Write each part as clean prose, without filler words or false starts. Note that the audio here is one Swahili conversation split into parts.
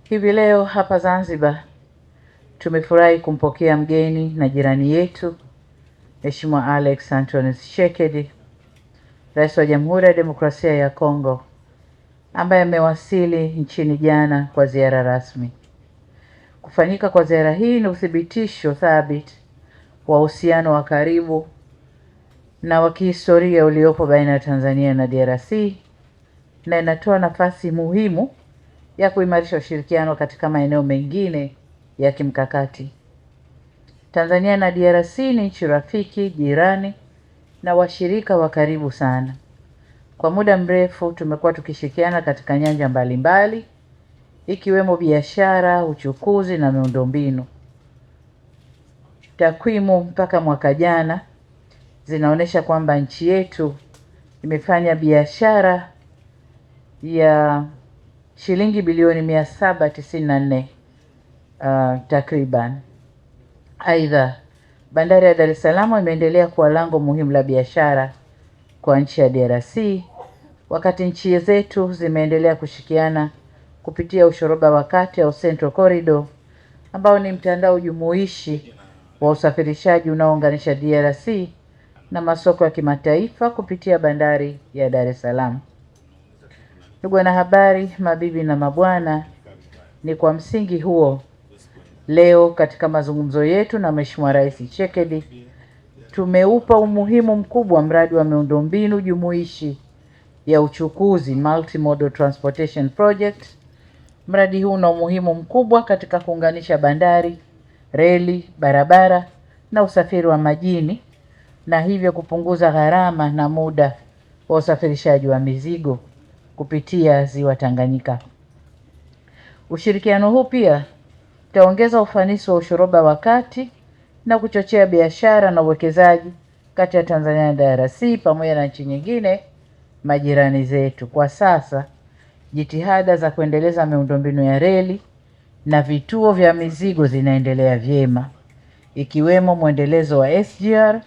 Hivi leo hapa Zanzibar tumefurahi kumpokea mgeni na jirani yetu Mheshimiwa Alex Anthony Tshisekedi, Rais wa Jamhuri ya Demokrasia ya Kongo, ambaye amewasili nchini jana kwa ziara rasmi. Kufanyika kwa ziara hii ni uthibitisho thabiti wa uhusiano wa karibu na wa kihistoria uliopo baina ya Tanzania na DRC, na inatoa nafasi muhimu ya kuimarisha ushirikiano katika maeneo mengine ya kimkakati. Tanzania na DRC ni nchi rafiki, jirani na washirika wa karibu sana. Kwa muda mrefu tumekuwa tukishirikiana katika nyanja mbalimbali ikiwemo biashara, uchukuzi na miundombinu. Takwimu mpaka mwaka jana zinaonyesha kwamba nchi yetu imefanya biashara ya shilingi bilioni 794 takriban. Aidha, bandari ya Dar es Salaam imeendelea kuwa lango muhimu la biashara kwa nchi ya DRC, wakati nchi zetu zimeendelea kushirikiana kupitia ushoroba wa kati au Central Corridor, ambao ni mtandao jumuishi wa usafirishaji unaounganisha DRC na masoko ya kimataifa kupitia bandari ya Dar es Salaam. Ndugu wanahabari, mabibi na mabwana, ni kwa msingi huo leo katika mazungumzo yetu na Mheshimiwa Rais Tshisekedi tumeupa umuhimu mkubwa mradi wa miundombinu jumuishi ya uchukuzi Multimodal Transportation Project. Mradi huu una umuhimu mkubwa katika kuunganisha bandari, reli, barabara na usafiri wa majini, na hivyo kupunguza gharama na muda wa usafirishaji wa mizigo kupitia Ziwa Tanganyika. Ushirikiano huu pia utaongeza ufanisi wa ushoroba wa kati na kuchochea biashara na uwekezaji kati ya Tanzania na DRC pamoja na nchi nyingine majirani zetu. Kwa sasa, jitihada za kuendeleza miundombinu ya reli na vituo vya mizigo zinaendelea vyema, ikiwemo mwendelezo wa SGR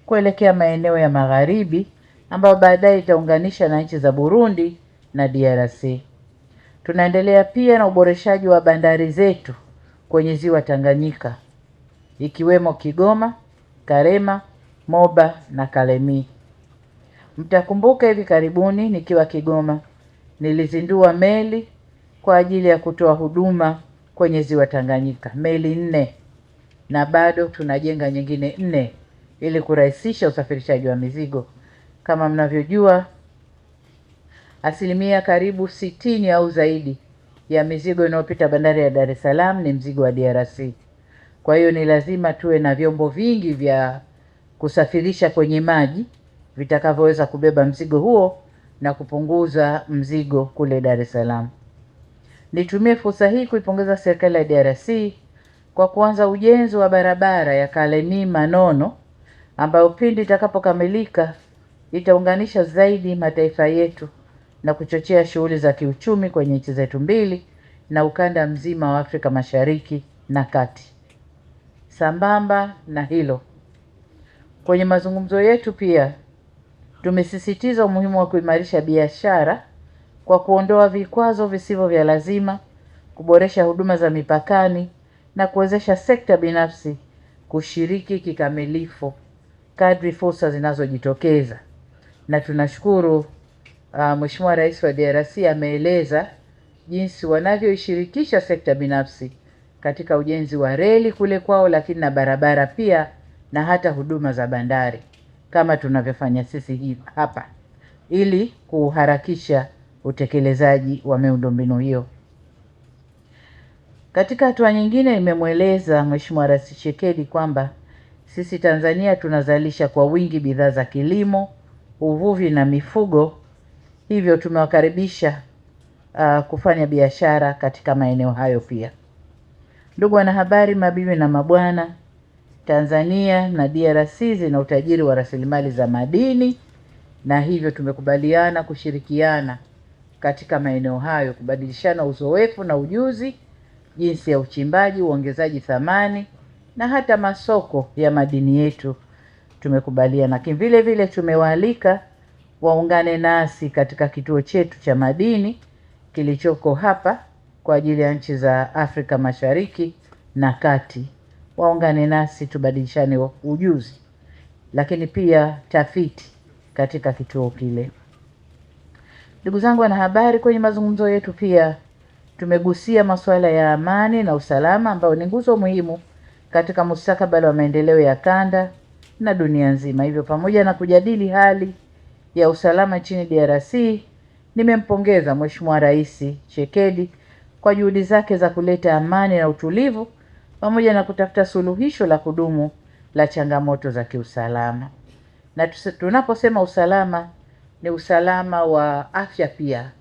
kuelekea maeneo ya magharibi ambayo baadaye itaunganisha na nchi za Burundi na DRC. Tunaendelea pia na uboreshaji wa bandari zetu kwenye Ziwa Tanganyika, ikiwemo Kigoma, Karema, Moba na Kalemie. Mtakumbuka hivi karibuni nikiwa Kigoma nilizindua meli kwa ajili ya kutoa huduma kwenye Ziwa Tanganyika, meli 4, na bado tunajenga nyingine 4 ili kurahisisha usafirishaji wa mizigo. Kama mnavyojua, asilimia karibu 60 au zaidi ya mizigo inayopita bandari ya Dar es Salaam ni mzigo wa DRC. Kwa hiyo ni lazima tuwe na vyombo vingi vya kusafirisha kwenye maji vitakavyoweza kubeba mzigo huo na kupunguza mzigo kule Dar es Salaam. Nitumie fursa hii kuipongeza serikali ya DRC kwa kuanza ujenzi wa barabara ya Kalemie Manono, ambayo pindi itakapokamilika itaunganisha zaidi mataifa yetu na kuchochea shughuli za kiuchumi kwenye nchi zetu mbili na ukanda mzima wa Afrika Mashariki na Kati. Sambamba na hilo, kwenye mazungumzo yetu pia tumesisitiza umuhimu wa kuimarisha biashara kwa kuondoa vikwazo visivyo vya lazima, kuboresha huduma za mipakani na kuwezesha sekta binafsi kushiriki kikamilifu kadri fursa zinazojitokeza. Na tunashukuru Mheshimiwa Rais wa DRC ameeleza jinsi wanavyoishirikisha sekta binafsi katika ujenzi wa reli kule kwao, lakini na barabara pia na hata huduma za bandari kama tunavyofanya sisi hapa, ili kuharakisha utekelezaji wa miundombinu hiyo. Katika hatua nyingine, nimemweleza Mheshimiwa Rais Tshisekedi kwamba sisi Tanzania tunazalisha kwa wingi bidhaa za kilimo, uvuvi na mifugo, hivyo tumewakaribisha kufanya biashara katika maeneo hayo pia. Ndugu wanahabari, mabibi na mabwana, Tanzania na DRC zina utajiri wa rasilimali za madini, na hivyo tumekubaliana kushirikiana katika maeneo hayo, kubadilishana uzoefu na ujuzi, jinsi ya uchimbaji, uongezaji thamani na hata masoko ya madini yetu tumekubaliana. Vile vile tumewaalika waungane nasi katika kituo chetu cha madini kilichoko hapa kwa ajili ya nchi za Afrika Mashariki na Kati. Waungane nasi tubadilishane ujuzi, lakini pia tafiti katika kituo kile. Ndugu zangu wanahabari, kwenye mazungumzo yetu pia tumegusia masuala ya amani na usalama ambayo ni nguzo muhimu katika mustakabali wa maendeleo ya kanda na dunia nzima. Hivyo, pamoja na kujadili hali ya usalama nchini DRC, nimempongeza Mheshimiwa Rais Tshisekedi kwa juhudi zake za kuleta amani na utulivu pamoja na kutafuta suluhisho la kudumu la changamoto za kiusalama. Na tunaposema usalama, ni usalama wa afya pia.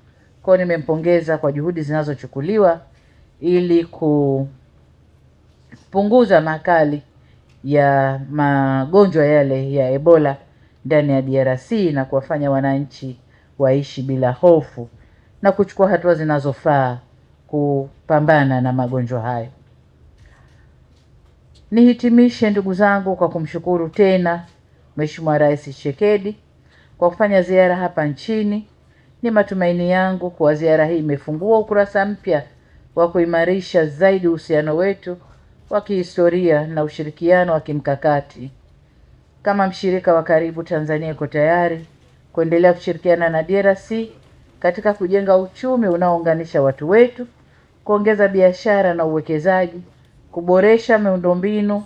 Kwa hiyo nimempongeza kwa juhudi zinazochukuliwa ili kupunguza makali ya magonjwa yale ya Ebola ndani ya DRC na kuwafanya wananchi waishi bila hofu na kuchukua hatua zinazofaa kupambana na magonjwa hayo. Nihitimishe ndugu zangu kwa kumshukuru tena Mheshimiwa Rais Tshisekedi kwa kufanya ziara hapa nchini. Ni matumaini yangu kuwa ziara hii imefungua ukurasa mpya wa kuimarisha zaidi uhusiano wetu wa kihistoria na ushirikiano wa kimkakati. Kama mshirika wa karibu, Tanzania iko tayari kuendelea kushirikiana na DRC katika kujenga uchumi unaounganisha watu wetu, kuongeza biashara na uwekezaji, kuboresha miundombinu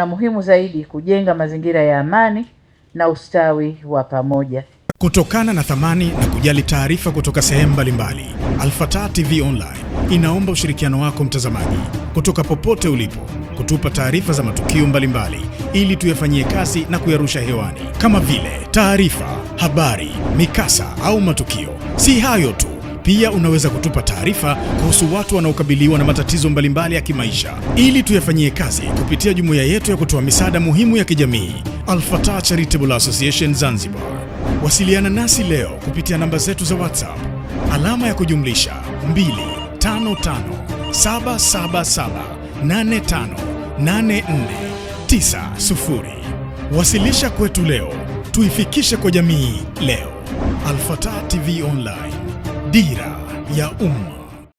muhimu zaidi, kujenga mazingira ya amani na ustawi wa pamoja. Kutokana na thamani na kujali taarifa kutoka sehemu mbalimbali, Al-Fatah TV Online inaomba ushirikiano wako mtazamaji, kutoka popote ulipo, kutupa taarifa za matukio mbalimbali ili tuyafanyie kazi na kuyarusha hewani, kama vile taarifa, habari, mikasa au matukio. Si hayo tu, pia unaweza kutupa taarifa kuhusu watu wanaokabiliwa na matatizo mbalimbali ya kimaisha ili tuyafanyie kazi kupitia jumuiya yetu ya kutoa misaada muhimu ya kijamii, Al-Fatah Charitable Association Zanzibar. Wasiliana nasi leo kupitia namba zetu za WhatsApp alama ya kujumlisha 255777858490. Wasilisha kwetu leo, tuifikishe kwa jamii leo. Al-Fatah TV Online, dira ya umma.